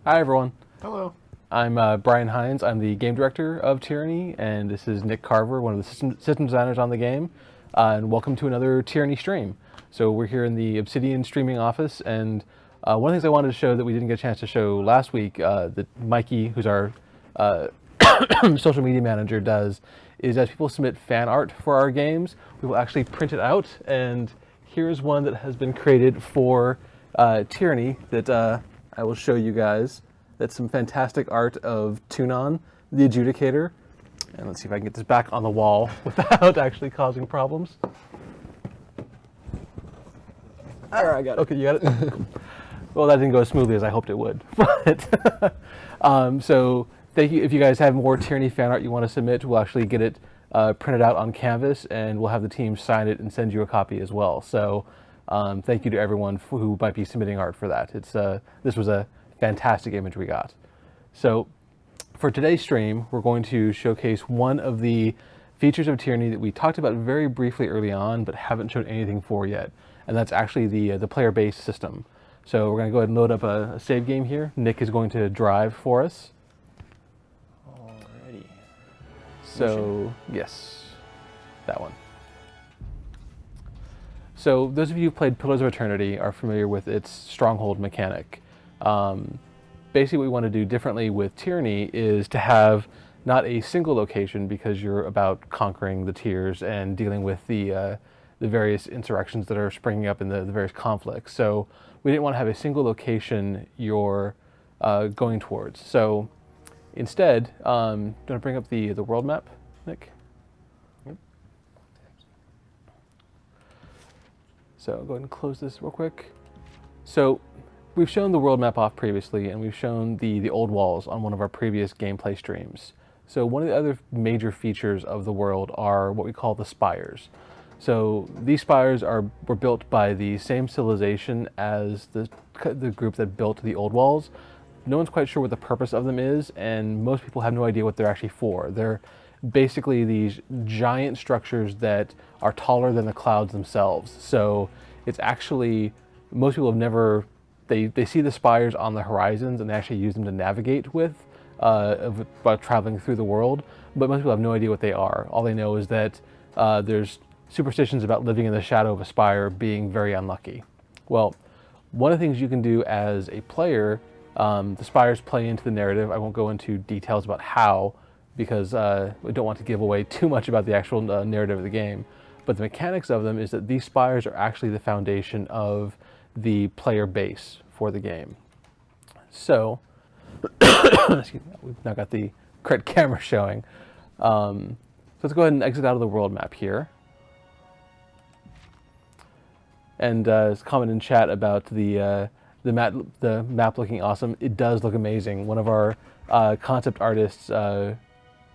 Hi, everyone. Hello. I'm Brian Hines. I'm the game director of Tyranny, and this is Nick Carver, one of the system designers on the game. And welcome to another Tyranny stream. So we're here in the Obsidian streaming office, and one of the things I wanted to show that we didn't get a chance to show last week, that Mikey, who's our social media manager, does, is as people submit fan art for our games, we will actually print it out. And here's one that has been created for Tyranny that I will show you guys. That's some fantastic art of Tunon, the Adjudicator. And let's see if I can get this back on the wall without actually causing problems. There, I got it. Okay, you got it? Well, that didn't go as smoothly as I hoped it would. But so thank you. If you guys have more Tyranny fan art you want to submit, we'll actually get it printed out on canvas, and we'll have the team sign it and send you a copy as well. So thank you to everyone who might be submitting art for that. This was a fantastic image we got. So for today's stream, we're going to showcase one of the features of Tyranny that we talked about very briefly early on, but haven't shown anything for yet, and that's actually the player base system. So we're going to go ahead and load up a save game here. Nick is going to drive for us. Alrighty. So yes, that one. So those of you who've played Pillars of Eternity are familiar with its stronghold mechanic. Basically what we want to do differently with Tyranny is to have not a single location, because you're about conquering the tiers and dealing with the various insurrections that are springing up in the various conflicts. So we didn't want to have a single location you're going towards. So instead, do you want to bring up the world map, Nick? Yep. So go ahead and close this real quick. So we've shown the world map off previously, and we've shown the old walls on one of our previous gameplay streams. So one of the other major features of the world are what we call the spires. So these spires were built by the same civilization as the group that built the old walls. No one's quite sure what the purpose of them is, and most people have no idea what they're actually for. They're basically these giant structures that are taller than the clouds themselves. So it's actually, most people have never, they see the spires on the horizons and they actually use them to navigate with about traveling through the world, but most people have no idea what they are. All they know is that there's superstitions about living in the shadow of a spire being very unlucky. Well, one of the things you can do as a player, the spires play into the narrative. I won't go into details about how, because we don't want to give away too much about the actual narrative of the game. But the mechanics of them is that these spires are actually the foundation of the player base for the game. So, excuse me, we've now got the correct camera showing. So let's go ahead and exit out of the world map here. And it's comment in chat about the map looking awesome. It does look amazing. One of our concept artists,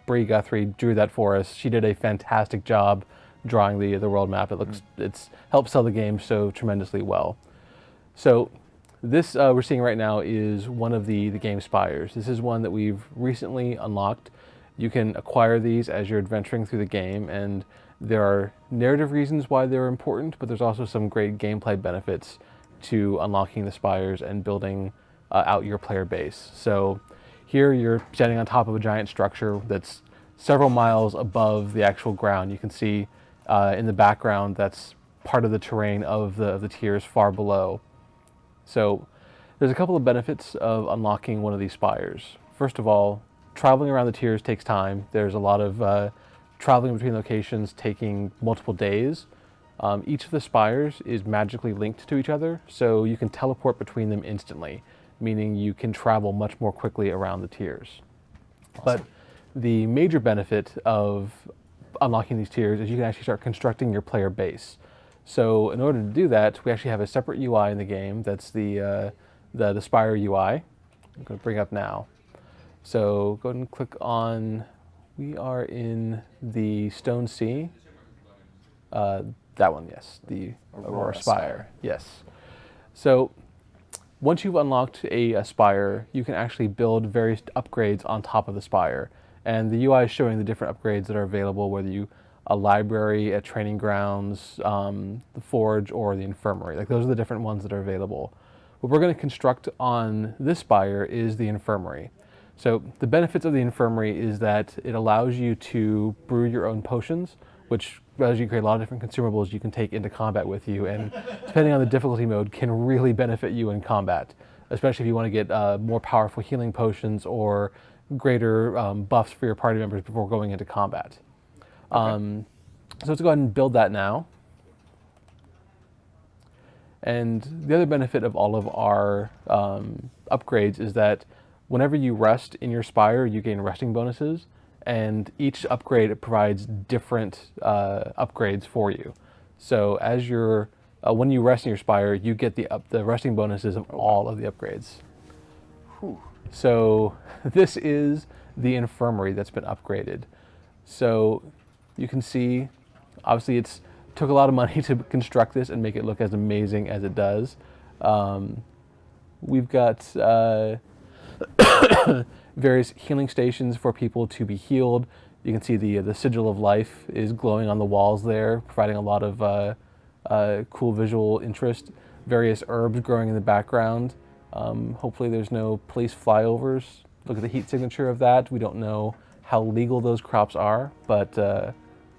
Bree Guthrie, drew that for us. She did a fantastic job drawing the world map. It's helped sell the game so tremendously well. So this we're seeing right now is one of the game spires. This is one that we've recently unlocked. You can acquire these as you're adventuring through the game, and there are narrative reasons why they're important, but there's also some great gameplay benefits to unlocking the spires and building out your player base. So here you're standing on top of a giant structure that's several miles above the actual ground. You can see in the background that's part of the terrain of the tiers far below. So there's a couple of benefits of unlocking one of these spires. First of all, traveling around the tiers takes time. There's a lot of traveling between locations taking multiple days. Each of the spires is magically linked to each other, so you can teleport between them instantly, meaning you can travel much more quickly around the tiers. Awesome. But the major benefit of unlocking these tiers is you can actually start constructing your player base. So in order to do that, we actually have a separate UI in the game. That's the Spire UI. I'm going to bring up now. So go ahead and click on, we are in the Stone Sea. That one, yes, the Aurora Spire, yes. So once you've unlocked a spire, you can actually build various upgrades on top of the spire. And the UI is showing the different upgrades that are available, whether you a library, a training grounds, the forge, or the infirmary. Like those are the different ones that are available. what we're going to construct on this spire is the Infirmary. So the benefits of the Infirmary is that it allows you to brew your own potions, which allows you to create a lot of different consumables you can take into combat with you, and depending on the difficulty mode, can really benefit you in combat, especially if you want to get more powerful healing potions or greater buffs for your party members before going into combat. Okay. So let's go ahead and build that now. And the other benefit of all of our upgrades is that whenever you rest in your spire, you gain resting bonuses, and each upgrade provides different upgrades for you. So as you're when you rest in your spire, you get the resting bonuses of all of the upgrades. Whew. So this is the Infirmary that's been upgraded. So you can see, obviously it's took a lot of money to construct this and make it look as amazing as it does. We've got various healing stations for people to be healed. You can see the sigil of life is glowing on the walls there, providing a lot of cool visual interest. Various herbs growing in the background. Hopefully there's no police flyovers. Look at the heat signature of that. We don't know how legal those crops are, but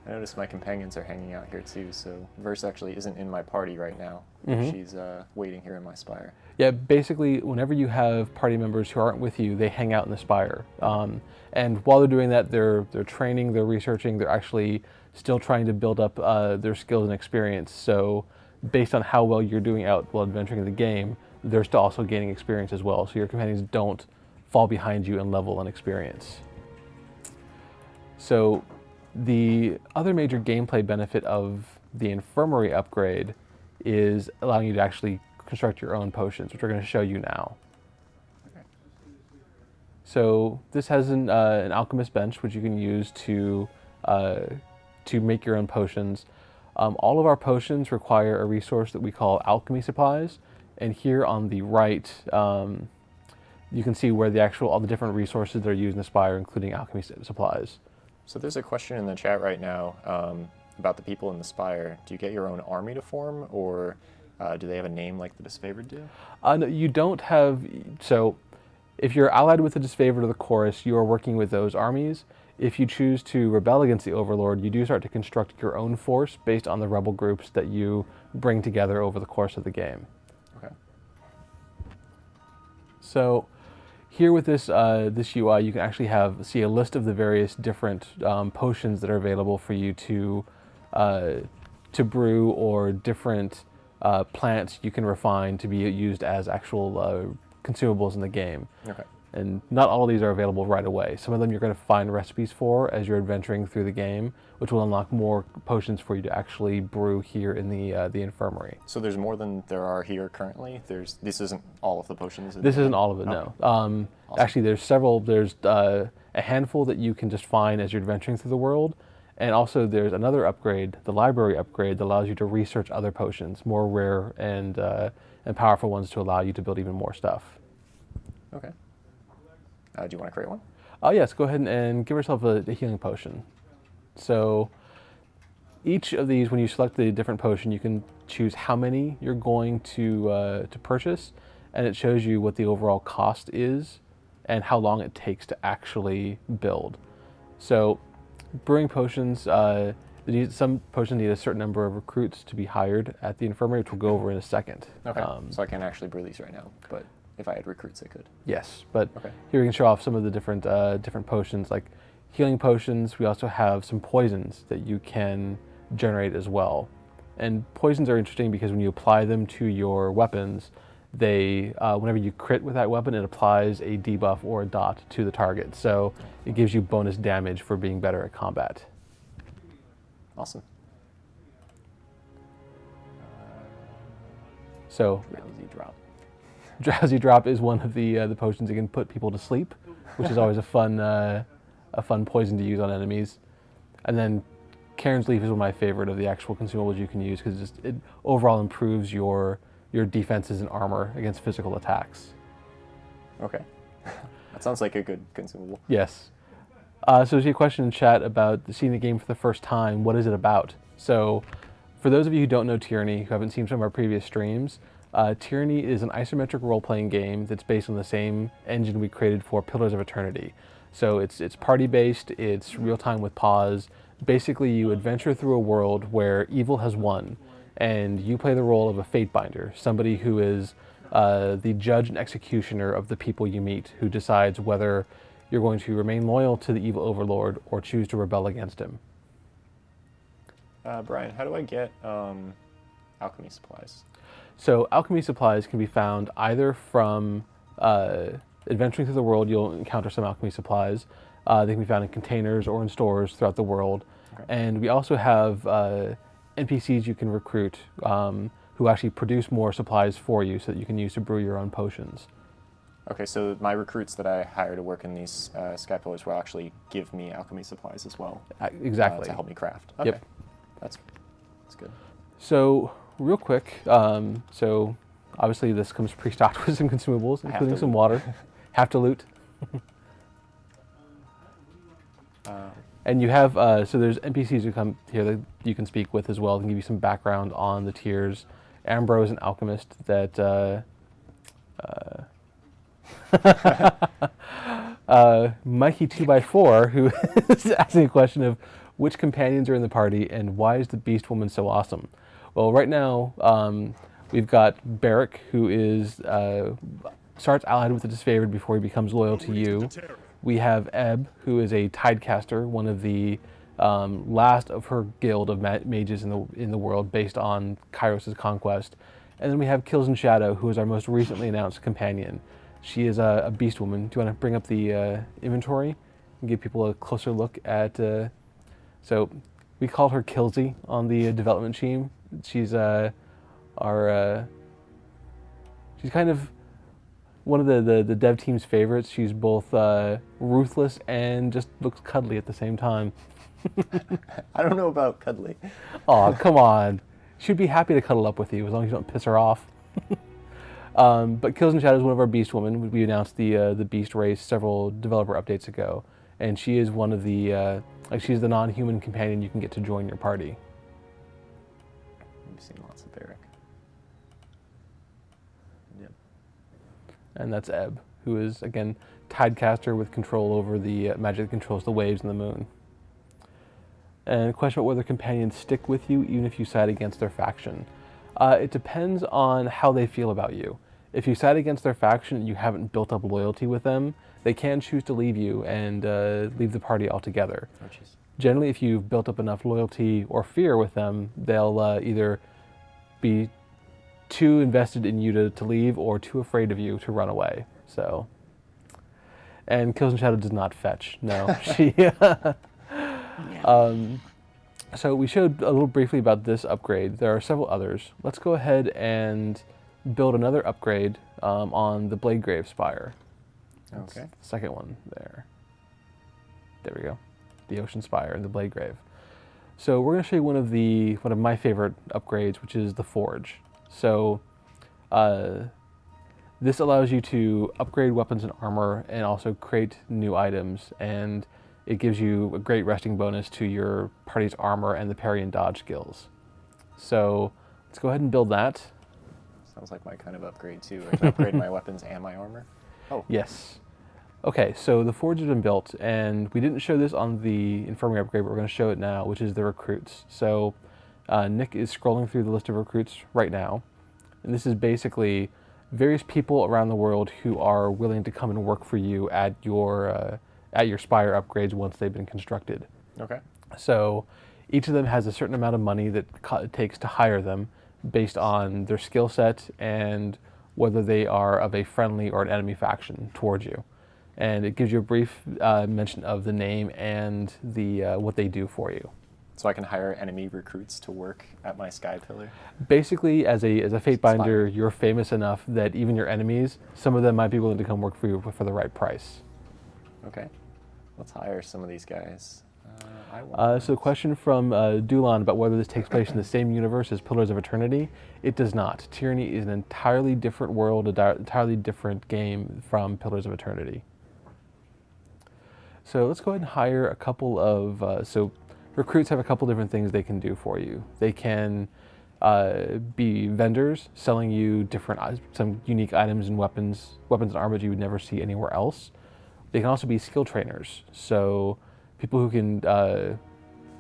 I noticed my companions are hanging out here too, so Verse actually isn't in my party right now. She's waiting here in my spire. Yeah, basically, whenever you have party members who aren't with you, they hang out in the spire. And while they're doing that, they're training, they're researching, they're actually still trying to build up their skills and experience. So based on how well you're doing out while adventuring in the game, they're still also gaining experience as well. So your companions don't fall behind you in level and experience. So the other major gameplay benefit of the Infirmary upgrade is allowing you to actually construct your own potions, which we're going to show you now. Okay. So this has an alchemist bench, which you can use to make your own potions. All of our potions require a resource that we call alchemy supplies, and here on the right, you can see where all the different resources that are used in the Spire, including alchemy supplies. So there's a question in the chat right now about the people in the Spire. Do you get your own army to form, or do they have a name like the Disfavored do? No, you don't have. So if you're allied with the Disfavored or the Chorus, you are working with those armies. If you choose to rebel against the Overlord, you do start to construct your own force based on the rebel groups that you bring together over the course of the game. Okay. So here with this this UI, you can actually see a list of the various different potions that are available for you to brew, or different plants you can refine to be used as actual consumables in the game. Okay. And not all of these are available right away. Some of them you're going to find recipes for as you're adventuring through the game, which will unlock more potions for you to actually brew here in the Infirmary. So there's more than there are here currently? This isn't all of the potions? This isn't all of it, no. Awesome. Actually, there's several. There's a handful that you can just find as you're adventuring through the world. And also there's another upgrade, the library upgrade, that allows you to research other potions, more rare and powerful ones to allow you to build even more stuff. Okay. Do you want to create one? Yes, go ahead and give yourself a healing potion. So each of these, when you select the different potion, you can choose how many you're going to purchase, and it shows you what the overall cost is and how long it takes to actually build. So brewing potions, some potions need a certain number of recruits to be hired at the Infirmary, which we'll go over in a second. Okay, so I can't actually brew these right now, but if I had recruits, I could. Yes, but okay. Here we can show off some of the different potions, like healing potions. We also have some poisons that you can generate as well. And poisons are interesting because when you apply them to your weapons, they whenever you crit with that weapon, it applies a debuff or a dot to the target. So it gives you bonus damage for being better at combat. Awesome. So Drowsy Drop. Drowsy Drop is one of the potions that can put people to sleep, which is always a fun poison to use on enemies. And then Cairn's Leaf is one of my favorite of the actual consumables you can use, because it overall improves your defenses and armor against physical attacks. Okay. That sounds like a good consumable. Yes. So there's a question in chat about seeing the game for the first time. What is it about? So for those of you who don't know Tyranny, who haven't seen some of our previous streams, Tyranny is an isometric role-playing game that's based on the same engine we created for Pillars of Eternity. So it's party-based, it's real-time with pause. Basically, you adventure through a world where evil has won, and you play the role of a Fatebinder, somebody who is the judge and executioner of the people you meet, who decides whether you're going to remain loyal to the evil overlord or choose to rebel against him. Brian, how do I get alchemy supplies? So alchemy supplies can be found either from adventuring through the world. You'll encounter some alchemy supplies. They can be found in containers or in stores throughout the world. Okay. And we also have NPCs you can recruit who actually produce more supplies for you so that you can use to brew your own potions. Okay, so my recruits that I hire to work in these sky pillars will actually give me alchemy supplies as well. Exactly. To help me craft. Okay. Yep. That's good. So real quick, so obviously this comes pre-stocked with some consumables, including some water. Have to loot. And you have, so there's NPCs who come here that you can speak with as well. They can give you some background on the tiers. Ambrose, an alchemist that Mikey 2x4, who is asking a question of which companions are in the party and why is the Beast Woman so awesome? Well, right now we've got Barrick, who is starts allied with the disfavored before he becomes loyal to you. We have Ebb, who is a Tidecaster, one of the last of her guild of mages in the world, based on Kairos' conquest. And then we have Kills and Shadow, who is our most recently announced companion. She is a beast woman. Do you want to bring up the inventory and give people a closer look at? So we call her Killsy on the development team. She's she's kind of one of the dev team's favorites. She's both ruthless and just looks cuddly at the same time. I don't know about cuddly. Oh, come on. She'd be happy to cuddle up with you as long as you don't piss her off. But Kills and Shadow is one of our beast women. We announced the beast race several developer updates ago, and she is one of the she's the non-human companion you can get to join your party. We've seen lots of Barrick. Yep. And that's Ebb, who is again Tidecaster with control over the magic that controls the waves and the moon. And a question about whether companions stick with you even if you side against their faction. It depends on how they feel about you. If you side against their faction and you haven't built up loyalty with them, they can choose to leave you and leave the party altogether. Oh, generally, if you've built up enough loyalty or fear with them, they'll either be too invested in you to leave or too afraid of you to run away. So, and Kills and Shadow does not fetch. No, she. So we showed a little briefly about this upgrade. There are several others. Let's go ahead and build another upgrade on the Bladegrave Spire. That's okay. The second one there. There we go. The Ocean Spire and the Bladegrave. So we're going to show you one of my favorite upgrades, which is the Forge. So this allows you to upgrade weapons and armor and also create new items, and it gives you a great resting bonus to your party's armor and the parry and dodge skills. So let's go ahead and build that. Sounds like my kind of upgrade too. I can upgrade my weapons and my armor. Oh. Yes. Okay, so the Forge has been built, and we didn't show this on the Infirmary upgrade, but we're going to show it now, which is the recruits. So Nick is scrolling through the list of recruits right now, and this is basically various people around the world who are willing to come and work for you at your Spire upgrades once they've been constructed. Okay. So each of them has a certain amount of money that it takes to hire them based on their skill set and whether they are of a friendly or an enemy faction towards you. And it gives you a brief mention of the name and the what they do for you. So I can hire enemy recruits to work at my sky pillar? Basically, as a Fatebinder, you're famous enough that even your enemies, some of them might be willing to come work for you for the right price. Okay. Let's hire some of these guys. So a question from Dulon about whether this takes place in the same universe as Pillars of Eternity. It does not. Tyranny is an entirely different world, an entirely different game from Pillars of Eternity. So let's go ahead and hire a couple of, so recruits have a couple different things they can do for you. They can be vendors selling you some unique items and weapons and armor that you would never see anywhere else. They can also be skill trainers. So people who can,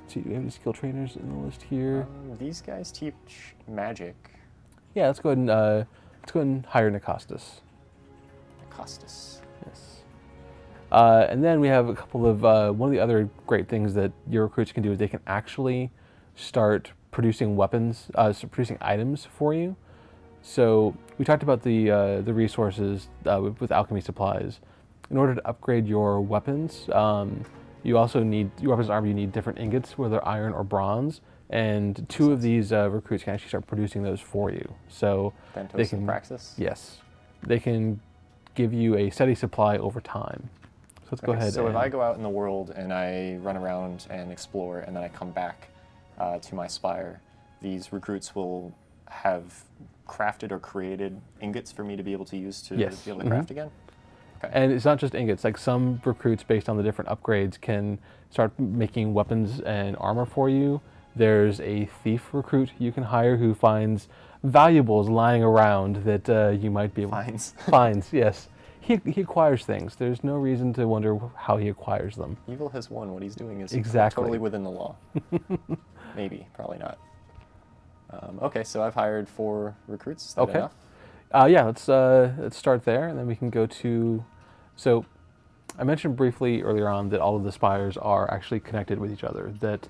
see, do we have any skill trainers in the list here? These guys teach magic. Yeah, let's go ahead and hire Nicostus. Costas. Yes. And then we have a couple of, one of the other great things that your recruits can do is they can actually start producing weapons, producing items for you. So we talked about the resources with alchemy supplies. In order to upgrade your weapons, you also need, your weapons and armor, you need different ingots, whether iron or bronze. And two of these recruits can actually start producing those for you. So they can, Praxis? yes, they can give you a steady supply over time. So let's go ahead. So if I go out in the world and I run around and explore, and then I come back to my spire, these recruits will have crafted or created ingots for me to be able to use to be able to craft again? Okay. And it's not just ingots. Like some recruits, based on the different upgrades, can start making weapons and armor for you. There's a thief recruit you can hire who finds valuables lying around that you might be able to finds. Yes, he acquires things. There's no reason to wonder how he acquires them. Evil has won. What he's doing is exactly totally within the law. Maybe, probably not. Okay, so I've hired 4 recruits. Is that enough? Yeah, let's start there, and then we can go to. So, I mentioned briefly earlier on that all of the spires are actually connected with each other. That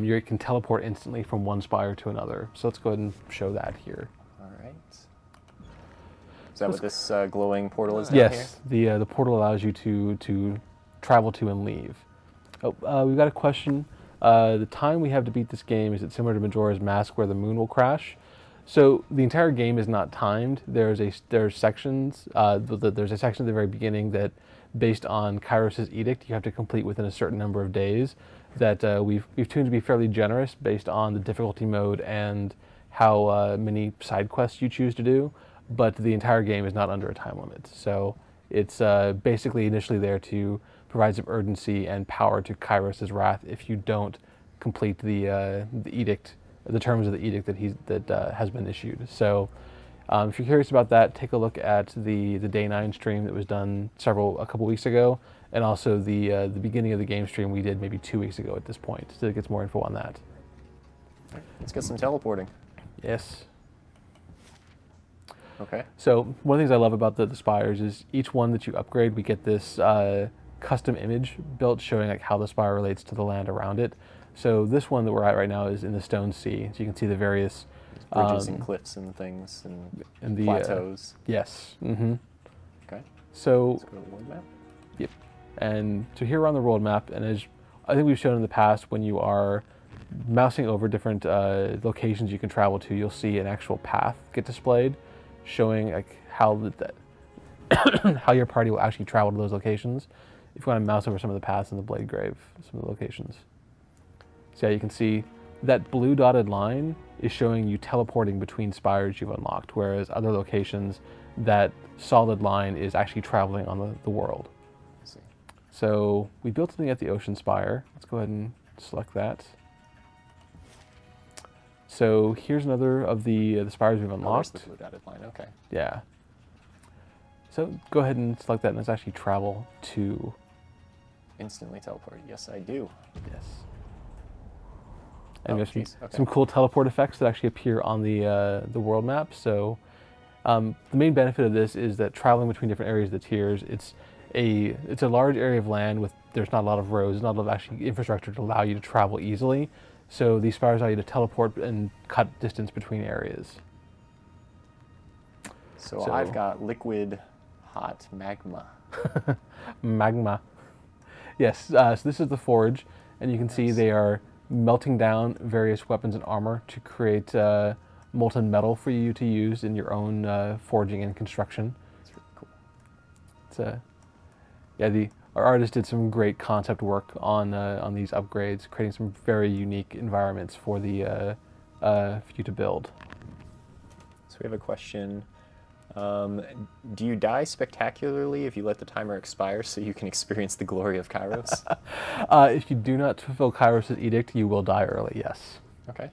you can teleport instantly from one spire to another. So let's go ahead and show that here. All right. Is that what this glowing portal is down here? Yes, the portal allows you to travel to and leave. Oh, we've got a question. The time we have to beat this game, is it similar to Majora's Mask where the moon will crash? So the entire game is not timed. There's sections. There's a section at the very beginning that, based on Kairos' edict, you have to complete within a certain number of days. That we've tuned to be fairly generous based on the difficulty mode and how many side quests you choose to do. But the entire game is not under a time limit. So it's basically initially there to provide some urgency and power to Kairos' wrath if you don't complete the edict, the terms of the edict that has been issued. So if you're curious about that, take a look at the Day 9 stream that was done a couple weeks ago, and also the beginning of the game stream we did maybe 2 weeks ago at this point, so it gets more info on that. Let's get some teleporting. Yes. Okay. So one of the things I love about the Spires is each one that you upgrade, we get this custom image built showing like how the Spire relates to the land around it. So this one that we're at right now is in the Stone Sea. So you can see the various bridges and cliffs and things and the plateaus. Yes. Mm-hmm. Okay. So let's go to the world map. Yep. And so here we're on the world map, and as I think we've shown in the past, when you are mousing over different locations you can travel to, you'll see an actual path get displayed, showing like how how your party will actually travel to those locations. If you want to mouse over some of the paths in the Blade Grave, some of the locations. So yeah, you can see that blue dotted line is showing you teleporting between spires you've unlocked, whereas other locations, that solid line is actually traveling on the world. I see. So we built something at the Ocean Spire. Let's go ahead and select that. So here's another of the spires we've unlocked. Oh, there's the blue dotted line, okay. Yeah. So go ahead and select that, and let's actually travel to... Instantly teleport. Yes, I do. Yes. And there's okay. some cool teleport effects that actually appear on the world map. So the main benefit of this is that traveling between different areas of the tiers, it's a large area of land with there's not a lot of roads, not a lot of actually infrastructure to allow you to travel easily. So these spires allow you to teleport and cut distance between areas. So I've got liquid hot magma. Magma. Yes, so this is the forge, and you can see they are melting down various weapons and armor to create molten metal for you to use in your own forging and construction. That's really cool. It's yeah, our artist did some great concept work on these upgrades, creating some very unique environments for the for you to build. So we have a question. Do you die spectacularly if you let the timer expire so you can experience the glory of Kairos? If you do not fulfill Kairos' edict, you will die early, yes. Okay.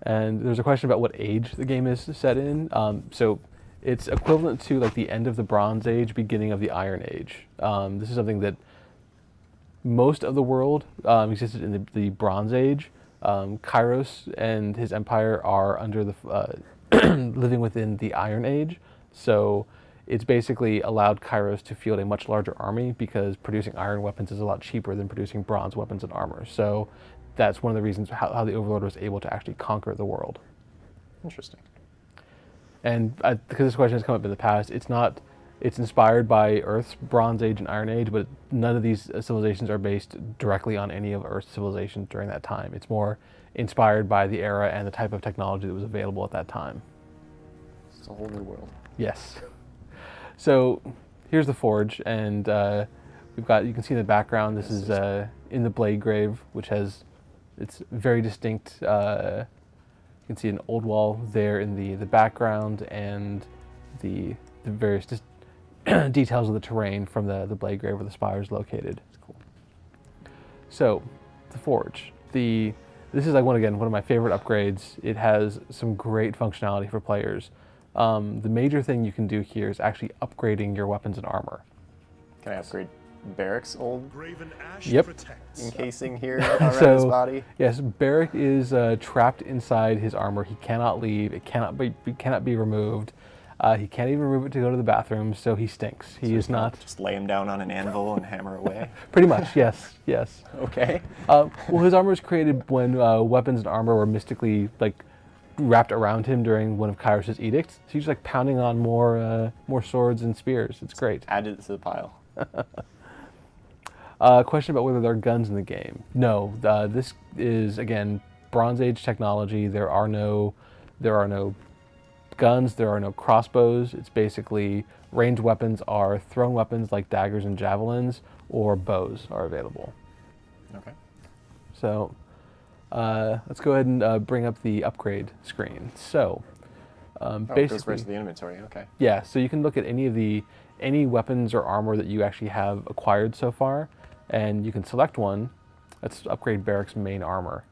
And there's a question about what age the game is set in. So it's equivalent to like the end of the Bronze Age, beginning of the Iron Age. This is something that most of the world existed in the Bronze Age. Kairos and his empire are under the living within the Iron Age. So it's basically allowed Kairos to field a much larger army because producing iron weapons is a lot cheaper than producing bronze weapons and armor. So that's one of the reasons how the Overlord was able to actually conquer the world. Interesting. And because this question has come up in the past, it's inspired by Earth's Bronze Age and Iron Age, but none of these civilizations are based directly on any of Earth's civilizations during that time. It's more inspired by the era and the type of technology that was available at that time. It's a whole new world. Yes. So here's the forge, and you can see in the background, this is in the Blade Grave, which it's very distinct. You can see an old wall there in the background, and the various details of the terrain from the Blade Grave where the Spire is located. It's cool. So, the forge. This is one of my favorite upgrades. It has some great functionality for players. The major thing you can do here is actually upgrading your weapons and armor. Can I upgrade Barrick's old Yep. encasing here around his body? Yes, Barrick is trapped inside his armor. He cannot leave. It cannot be removed. He can't even remove it to go to the bathroom, so he stinks. He is not. Just lay him down on an anvil and hammer away. Pretty much, yes. Okay. Well, his armor was created when weapons and armor were mystically wrapped around him during one of Kairos' edicts. So he's pounding on more swords and spears. It's great. Added to the pile. Question about whether there are guns in the game. No, this is again Bronze Age technology. There are no guns. There are no crossbows. It's basically ranged weapons are thrown weapons like daggers and javelins, or bows are available. Okay. So let's go ahead and bring up the upgrade screen. So basically, it goes right to the inventory. Okay. Yeah, so you can look at any weapons or armor that you actually have acquired so far, and you can select one. Let's upgrade Barrick's main armor.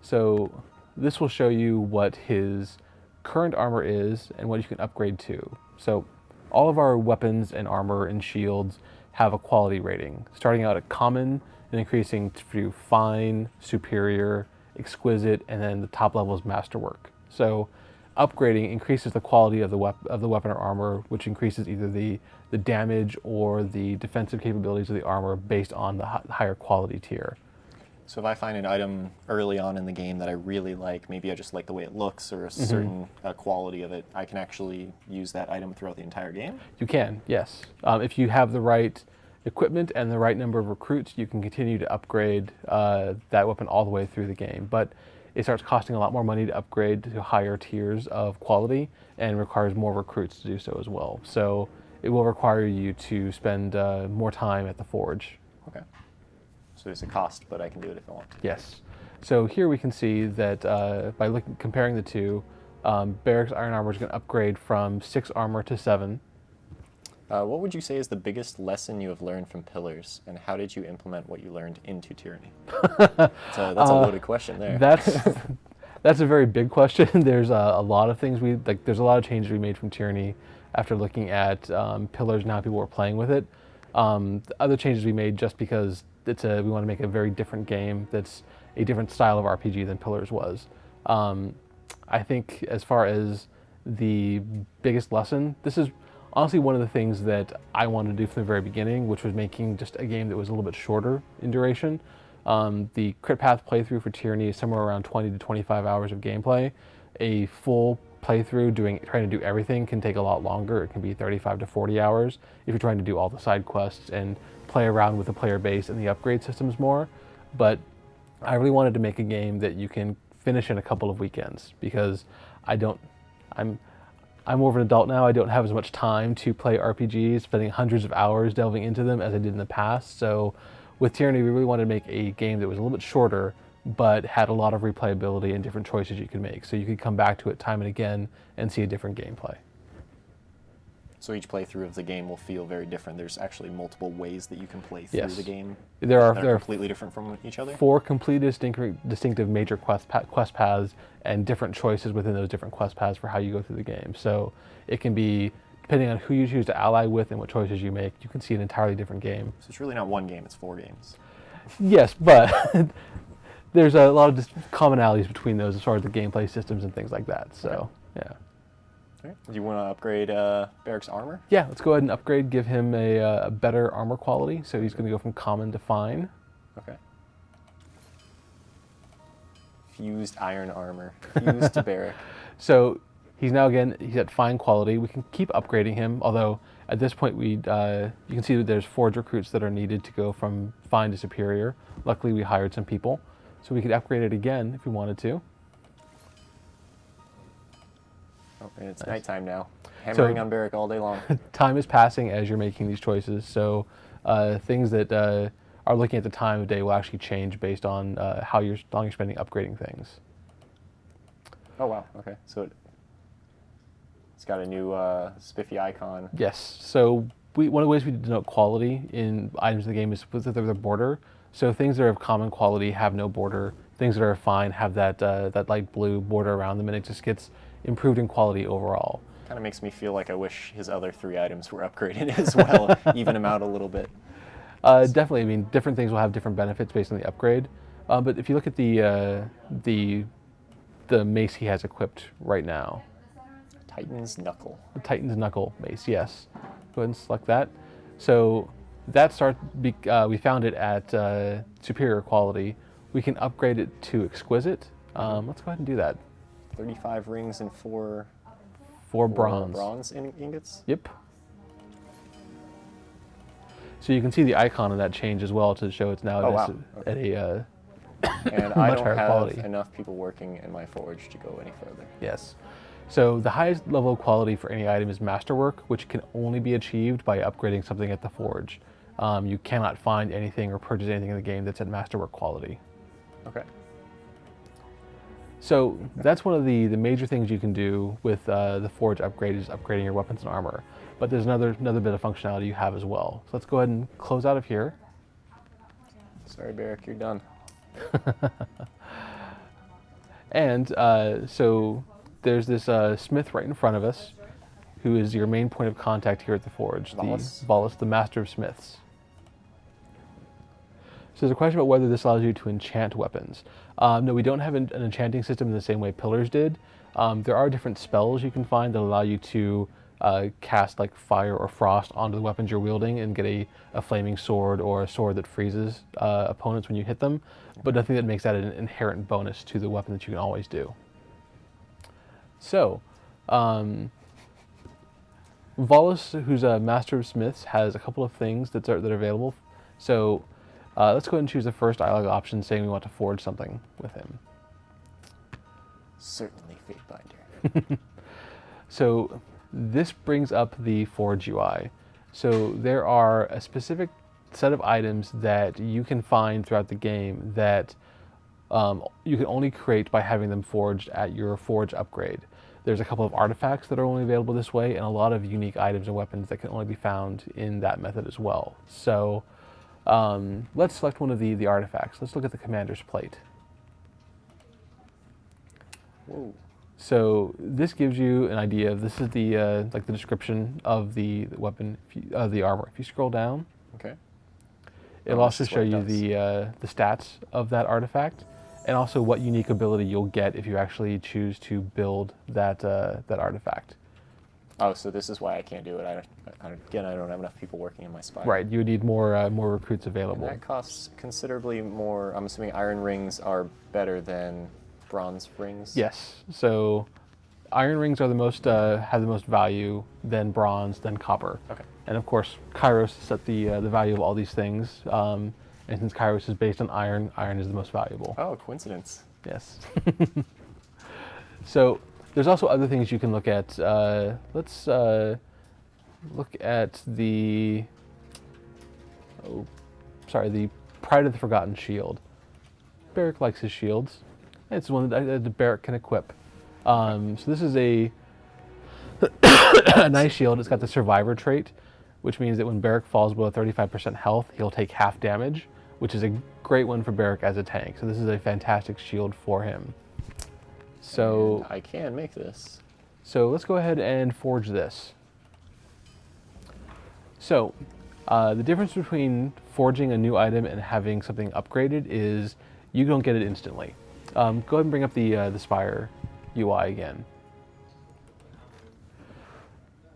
So this will show you what his current armor is and what you can upgrade to. So all of our weapons and armor and shields have a quality rating, starting out at common and increasing to fine, superior, exquisite, and then the top level is masterwork. So upgrading increases the quality of the weapon or armor, which increases either the damage or the defensive capabilities of the armor based on the higher quality tier. So if I find an item early on in the game that I really like, maybe I just like the way it looks or a certain quality of it, I can actually use that item throughout the entire game? You can, yes. If you have the right equipment and the right number of recruits, you can continue to upgrade that weapon all the way through the game. But it starts costing a lot more money to upgrade to higher tiers of quality and requires more recruits to do so as well. So it will require you to spend more time at the forge. Okay. So there's a cost, but I can do it if I want to. Yes. So here we can see that by comparing the two, Barrick's iron armor is going to upgrade from 6 armor to 7. What would you say is the biggest lesson you have learned from Pillars, and how did you implement what you learned into Tyranny? That's a loaded question there. That's a very big question. There's a lot of things there's a lot of changes we made from Tyranny after looking at Pillars and how people were playing with it. The other changes we made just because we want to make a very different game that's a different style of RPG than Pillars was. I think as far as the biggest lesson, this is honestly one of the things that I wanted to do from the very beginning, which was making just a game that was a little bit shorter in duration. The crit path playthrough for Tyranny is somewhere around 20 to 25 hours of gameplay. A full playthrough trying to do everything can take a lot longer. It can be 35 to 40 hours if you're trying to do all the side quests and play around with the player base and the upgrade systems more. But I really wanted to make a game that you can finish in a couple of weekends, because I'm more of an adult now. I don't have as much time to play RPGs, spending hundreds of hours delving into them as I did in the past. So with Tyranny, we really wanted to make a game that was a little bit shorter, but had a lot of replayability and different choices you could make. So you could come back to it time and again and see a different gameplay. So each playthrough of the game will feel very different. There's actually multiple ways that you can play through Yes. the game There are that are completely different from each other. 4 completely distinctive major quest paths and different choices within those different quest paths for how you go through the game. So it can be, depending on who you choose to ally with and what choices you make, you can see an entirely different game. So it's really not one game, it's 4 games. Yes, but there's a lot of commonalities between those as far as the gameplay systems and things like that. So, yeah. All right. Do you want to upgrade Barrick's armor? Yeah, let's go ahead and upgrade, give him a better armor quality. So he's going to go from common to fine. Okay. Fused iron armor. Fused to Barrick. So he's at fine quality. We can keep upgrading him, although at this point you can see that there's forge recruits that are needed to go from fine to superior. Luckily we hired some people, so we could upgrade it again if we wanted to. Oh, and it's nighttime now. Hammering on Barrick all day long. Time is passing as you're making these choices, so things that are looking at the time of day will actually change based on how long you're spending upgrading things. Oh wow, okay. So it's got a new spiffy icon. Yes, so one of the ways we denote quality in items in the game is with the border. So things that are of common quality have no border. Things that are fine have that light blue border around them, and it just gets improved in quality overall. Kind of makes me feel like I wish his other 3 items were upgraded as well, even them out a little bit. Definitely, I mean, different things will have different benefits based on the upgrade. But if you look at the mace he has equipped right now, Titan's Knuckle. the Titan's Knuckle mace, yes. Go ahead and select that. So that we found it at superior quality. We can upgrade it to exquisite. Let's go ahead and do that. 35 rings and 4 bronze. Ingots? Yep. So you can see the icon of that change as well to show it's now at a and I don't have enough people working in my forge to go any further. Yes. So the highest level of quality for any item is masterwork, which can only be achieved by upgrading something at the forge. You cannot find anything or purchase anything in the game that's at masterwork quality. Okay. So that's one of the major things you can do with the forge upgrade is upgrading your weapons and armor. But there's another bit of functionality you have as well. So let's go ahead and close out of here. Sorry, Barrick, you're done. And so there's this smith right in front of us, who is your main point of contact here at the forge, Volus, the master of smiths. So there's a question about whether this allows you to enchant weapons. No, we don't have an enchanting system in the same way Pillars did. There are different spells you can find that allow you to cast like fire or frost onto the weapons you're wielding and get a flaming sword or a sword that freezes opponents when you hit them, but nothing that makes that an inherent bonus to the weapon that you can always do. So, Volus, who's a master of smiths, has a couple of things that are available. So let's go ahead and choose the first dialogue option, saying we want to forge something with him. Certainly, Fatebinder. So this brings up the Forge UI. So there are a specific set of items that you can find throughout the game that you can only create by having them forged at your Forge upgrade. There's a couple of artifacts that are only available this way, and a lot of unique items and weapons that can only be found in that method as well. So let's select one of the artifacts. Let's look at the Commander's Plate. Whoa. So this gives you an idea of, this is the like the description of the weapon, the armor. If you scroll down, Okay. it'll also show you the stats of that artifact, and also what unique ability you'll get if you actually choose to build that artifact. Oh, so this is why I can't do it. Again, I don't have enough people working in my spire. Right, you would need more recruits available. And that costs considerably more. I'm assuming iron rings are better than bronze rings. Yes. So iron rings are the most have the most value, then bronze, then copper. Okay. And of course, Kairos set the value of all these things. And since Kairos is based on iron, iron is the most valuable. Oh, coincidence. Yes. So there's also other things you can look at. Let's look at the the Pride of the Forgotten Shield. Barrick likes his shields. It's one that Barrick can equip. So this is a a nice shield. It's got the survivor trait, which means that when Barrick falls below 35% health, he'll take half damage, which is a great one for Barrick as a tank. So this is a fantastic shield for him. So and I can make this. So let's go ahead and forge this. So the difference between forging a new item and having something upgraded is you don't get it instantly. Go ahead and bring up the Spire UI again.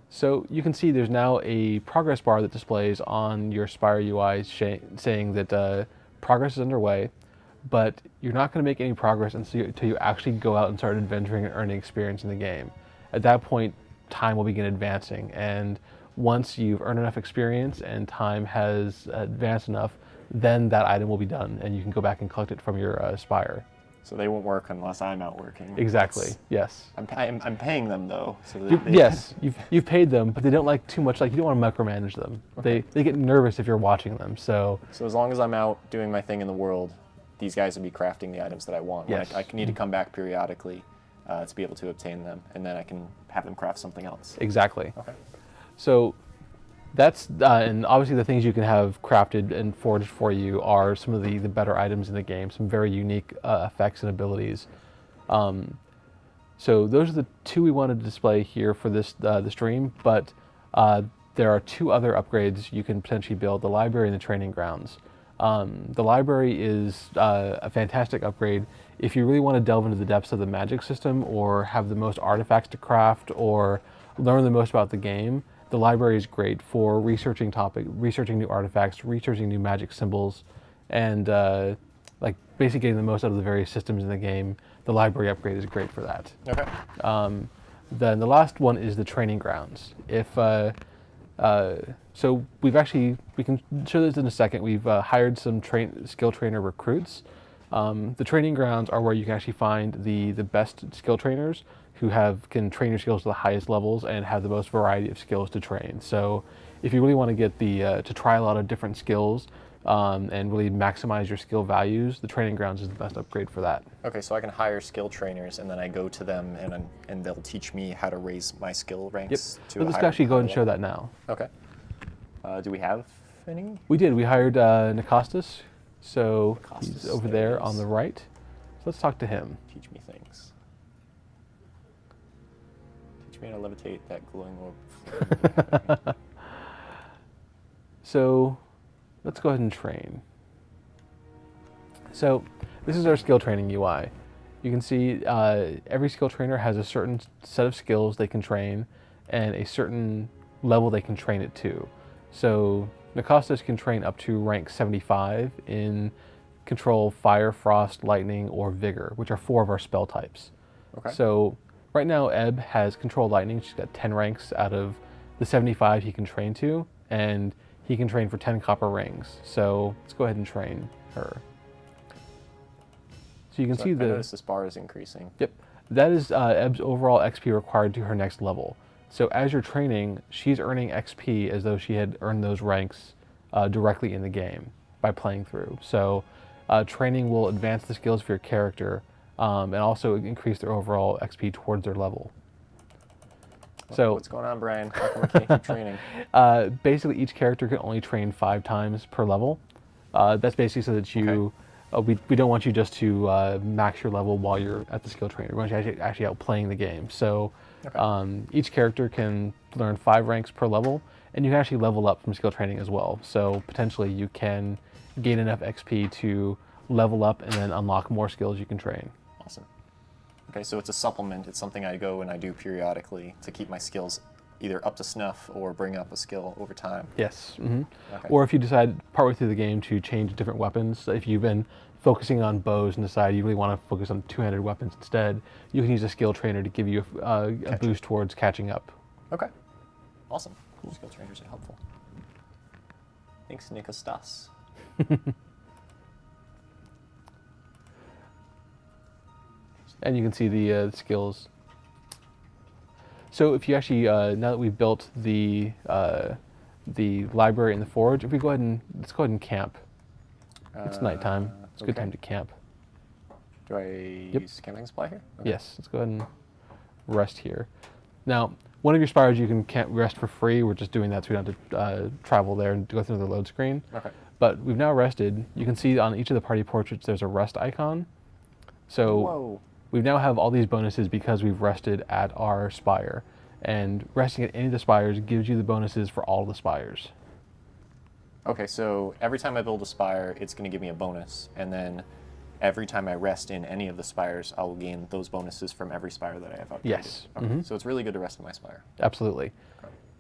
So you can see there's now a progress bar that displays on your Spire UI saying that progress is underway, but you're not going to make any progress until you actually go out and start adventuring and earning experience in the game. At that point, time will begin advancing, and once you've earned enough experience and time has advanced enough, then that item will be done, and you can go back and collect it from your Spire. So they won't work unless I'm out working. Exactly. Yes. I'm paying them though. So yes, you've paid them, but they don't like too much. Like you don't want to micromanage them. Okay. They get nervous if you're watching them. So as long as I'm out doing my thing in the world, these guys will be crafting the items that I want. Yes. I need to come back periodically to be able to obtain them, and then I can have them craft something else. Exactly. Okay. So that's and obviously the things you can have crafted and forged for you are some of the better items in the game, some very unique effects and abilities. So those are the two we wanted to display here for this the stream, but there are two other upgrades you can potentially build: the library and the training grounds. The library is a fantastic upgrade if you really want to delve into the depths of the magic system, or have the most artifacts to craft, or learn the most about the game. The library is great for researching new artifacts, researching new magic symbols, and like basically getting the most out of the various systems in the game. The library upgrade is great for that. Okay. Then the last one is the training grounds. So we can show this in a second. We've hired some skill trainer recruits. The training grounds are where you can actually find the best skill trainers who can train your skills to the highest levels and have the most variety of skills to train. So if you really want to get to try a lot of different skills and really maximize your skill values, the training grounds is the best upgrade for that. Okay, so I can hire skill trainers, and then I go to them, and they'll teach me how to raise my skill ranks. Yep. Let's actually go ahead and show that now. Okay. Do we have any? We did. We hired Nikostas, so Nikostas, he's over there on the right. So let's talk to him. Teach me things. Teach me how to levitate that glowing orb. So let's go ahead and train. So this is our skill training UI. You can see every skill trainer has a certain set of skills they can train and a certain level they can train it to. So Nikostas can train up to rank 75 in control fire, frost, lightning, or vigor, which are 4 of our spell types. Okay. So right now Ebb has control lightning. She's got 10 ranks out of the 75 he can train to, and he can train for 10 copper rings. So let's go ahead and train her. So you can see I notice this bar is increasing. Yep. That is Ebb's overall XP required to her next level. So as you're training, she's earning XP as though she had earned those ranks directly in the game by playing through. So training will advance the skills for your character and also increase their overall XP towards their level. So what's going on, Brian? How come I can't keep training? Basically, each character can only train 5 times per level. That's basically so that you... Okay. We don't want you just to max your level while you're at the skill trainer. We want you actually out playing the game. So each character can learn 5 ranks per level, and you can actually level up from skill training as well. So potentially you can gain enough XP to level up and then unlock more skills you can train. Awesome. Okay, so it's a supplement. It's something I go and I do periodically to keep my skills either up to snuff or bring up a skill over time. Yes. Mm-hmm. Okay. Or if you decide partway through the game to change different weapons, if you've been focusing on bows and decide you really want to focus on two-handed weapons instead, you can use a skill trainer to give you a boost towards catching up. Okay. Awesome. Cool. Skill trainers are helpful. Thanks, Nikostas. And you can see the skills. So if you actually, now that we've built the library and the forge, if we go ahead let's go ahead and camp. It's nighttime. It's a good time to camp. Do I use camping supply here? Okay. Yes, let's go ahead and rest here. Now, one of your spires you can't rest for free. We're just doing that so we don't have to travel there and go through the load screen. Okay. But we've now rested. You can see on each of the party portraits there's a rest icon. So Whoa. we now have all these bonuses because we've rested at our spire. And resting at any of the spires gives you the bonuses for all the spires. Okay, so every time I build a spire, it's going to give me a bonus, and then every time I rest in any of the spires, I'll gain those bonuses from every spire that I have upgraded. Yes. Okay. So it's really good to rest in my spire. Absolutely.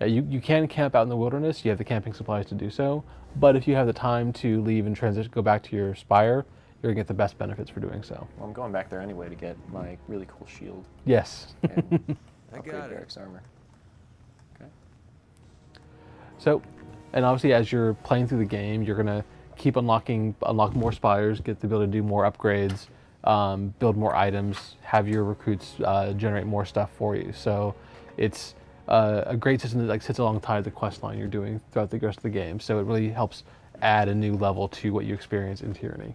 Okay. You can camp out in the wilderness. You have the camping supplies to do so. But if you have the time to leave and transition, go back to your spire, you're going to get the best benefits for doing so. Well, I'm going back there anyway to get my really cool shield Yes. and I upgrade got it. Barrick's armor. Okay. So, and obviously as you're playing through the game, you're going to keep unlock more spires, get the ability to do more upgrades, build more items, have your recruits generate more stuff for you. So it's a great system that like sits alongside the quest line you're doing throughout the rest of the game. So it really helps add a new level to what you experience in Tyranny.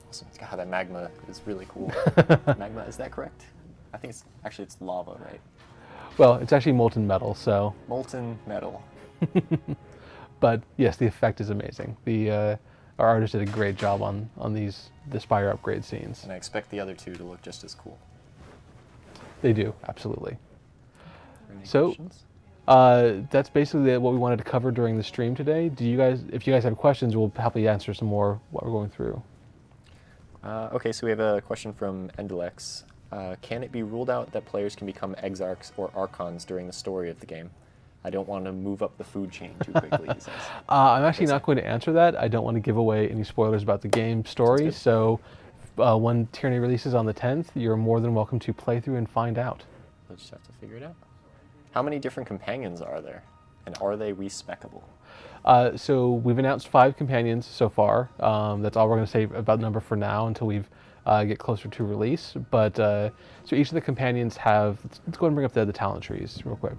Awesome. God, that magma is really cool. Magma, is that correct? I think it's lava, right? Well, it's actually molten metal, so. Molten metal. But yes, the effect is amazing. Our artist did a great job on the spire upgrade scenes. And I expect the other two to look just as cool. They do, absolutely. Any So, questions? that's basically what we wanted to cover during the stream today. If you guys have questions, we'll happily answer some more what we're going through. Okay, so we have a question from Endelex. Can it be ruled out that players can become exarchs or archons during the story of the game? I don't want to move up the food chain too quickly, he says. I'm actually not going to answer that. I don't want to give away any spoilers about the game story. So when Tyranny releases on the 10th, you're more than welcome to play through and find out. We'll just have to figure it out. How many different companions are there? And are they respecable? So we've announced 5 companions so far. That's all we're going to say about the number for now until we get closer to release. But so each of the companions have. Let's go ahead and bring up the talent trees real quick.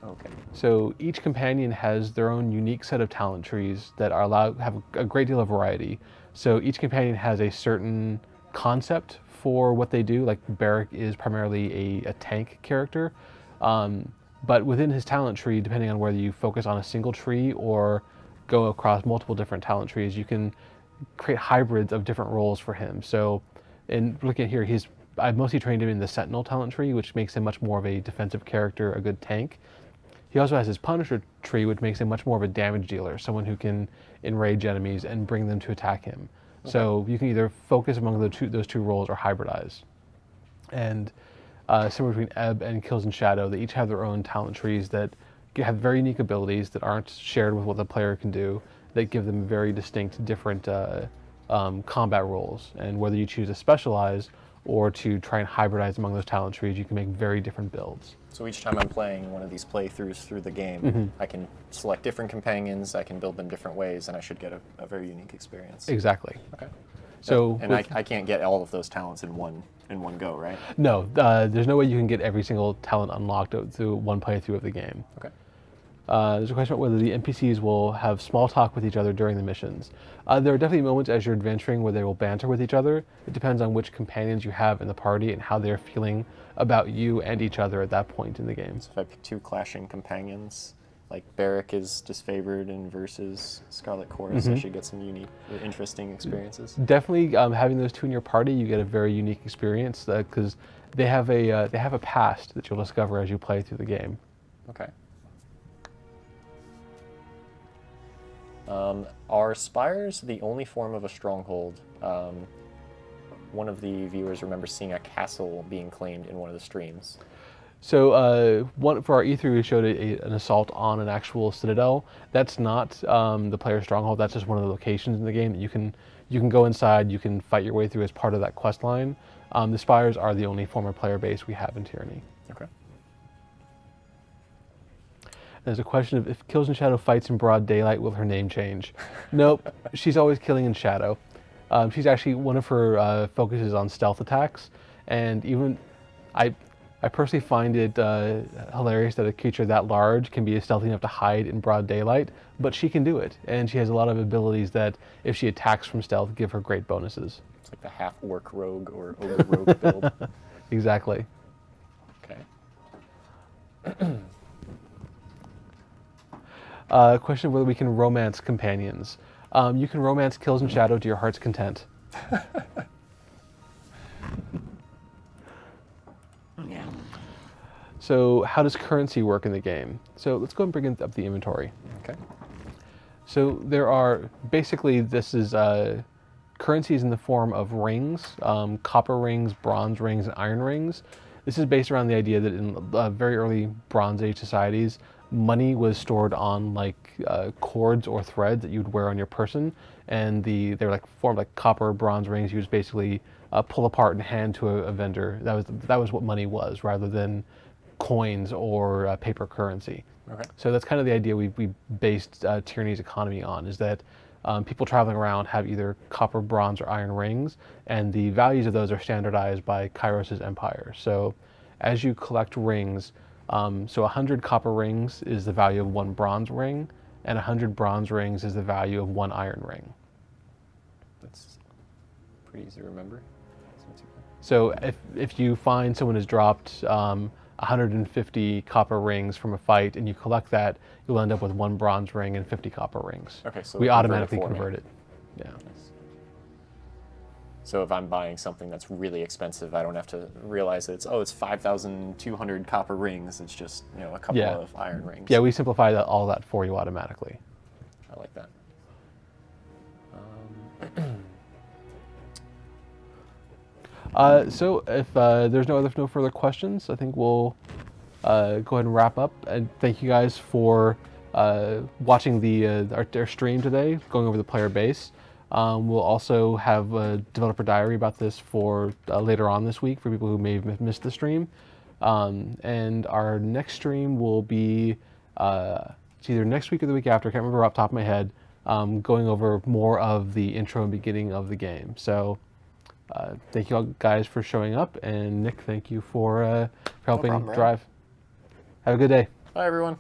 Okay. So each companion has their own unique set of talent trees that have a great deal of variety. So each companion has a certain concept for what they do. Like Barrick is primarily a tank character. But within his talent tree, depending on whether you focus on a single tree or go across multiple different talent trees, you can create hybrids of different roles for him. So in looking at here, I've mostly trained him in the Sentinel talent tree, which makes him much more of a defensive character, a good tank. He also has his Punisher tree, which makes him much more of a damage dealer, someone who can enrage enemies and bring them to attack him. Okay. So you can either focus among those two roles or hybridize. And similar between Ebb and Kills and Shadow, they each have their own talent trees that have very unique abilities that aren't shared with what the player can do, that give them very distinct, different combat roles. And whether you choose to specialize or to try and hybridize among those talent trees, you can make very different builds. So each time I'm playing one of these playthroughs through the game, I can select different companions, I can build them different ways, and I should get a very unique experience. Exactly. Okay. So, and I can't get all of those talents in one go, right? No, there's no way you can get every single talent unlocked through one playthrough of the game. Okay. There's a question about whether the NPCs will have small talk with each other during the missions. There are definitely moments as you're adventuring where they will banter with each other. It depends on which companions you have in the party and how they're feeling about you and each other at that point in the game. So if I pick 2 clashing companions, like Barrick is disfavored in versus Scarlet Chorus, I should get some unique or interesting experiences. Definitely having those 2 in your party, you get a very unique experience because they have a past that you'll discover as you play through the game. Okay. Are spires the only form of a stronghold? One of the viewers remembers seeing a castle being claimed in one of the streams. So for our E3, we showed an assault on an actual citadel. That's not the player's stronghold. That's just one of the locations in the game that you can go inside. You can fight your way through as part of that quest line. The spires are the only former player base we have in Tyranny. Okay. There's a question of if Kills in Shadow fights in broad daylight, will her name change? Nope, she's always killing in shadow. She's actually, one of her focuses on stealth attacks, and even I personally find it hilarious that a creature that large can be stealthy enough to hide in broad daylight, but she can do it, and she has a lot of abilities that, if she attacks from stealth, give her great bonuses. It's like the half-orc rogue or ogre rogue build. Exactly. Okay. Question of whether we can romance companions. You can romance kills in shadow to your heart's content. So how does currency work in the game? So let's go and bring up the inventory. Okay. So there are, basically this is currencies in the form of rings, copper rings, bronze rings, and iron rings. This is based around the idea that in very early Bronze Age societies, money was stored on like cords or threads that you'd wear on your person, and they're like formed like copper, bronze rings. You just basically pull apart and hand to a vendor. That was what money was, rather than coins or paper currency. Okay. So that's kind of the idea we based Tyranny's economy on, is that people traveling around have either copper, bronze, or iron rings, and the values of those are standardized by Kairos' empire. So as you collect rings, so 100 copper rings is the value of 1 bronze ring, and 100 bronze rings is the value of 1 iron ring. That's pretty easy to remember. So if you find someone has dropped 150 copper rings from a fight, and you collect that, you'll end up with 1 bronze ring and 50 copper rings. Okay, so we convert it automatically for me. convert it. Yeah. Nice. So if I'm buying something that's really expensive, I don't have to realize that it's 5,200 copper rings. It's just a couple of iron rings. Yeah, we simplify all that for you automatically. I like that. So if there's no further questions, I think we'll go ahead and wrap up. And thank you guys for watching our stream today, going over the player base. We'll also have a developer diary about this for later on this week for people who may have missed the stream. And our next stream will be it's either next week or the week after. I can't remember off the top of my head. Going over more of the intro and beginning of the game. So. Thank you all guys for showing up, and Nick, thank you for helping problem, man. drive. Have a good day. Bye, everyone.